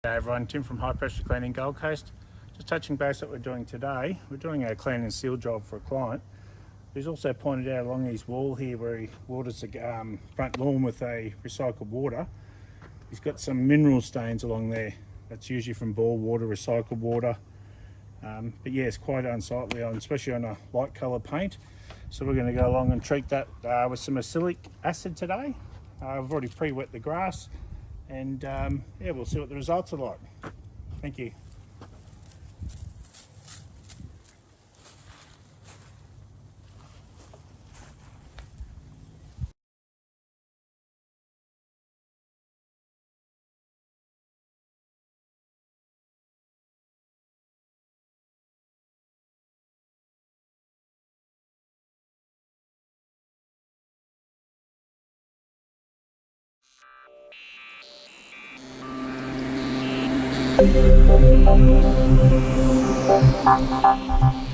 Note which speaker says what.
Speaker 1: Hey everyone, Tim from High Pressure Cleaning Gold Coast. Just touching base what we're doing today. We're doing a clean and seal job for a client. He's also pointed out along his wall here where he waters the front lawn with a recycled water. He's got some mineral stains along there. That's usually from bore water, recycled water. But yeah, it's quite unsightly, especially on a light coloured paint. So we're going to go along and treat that with some oxalic acid today. I've already pre-wet the grass. And yeah, we'll see what the results are like. Thank you.
Speaker 2: Thank you.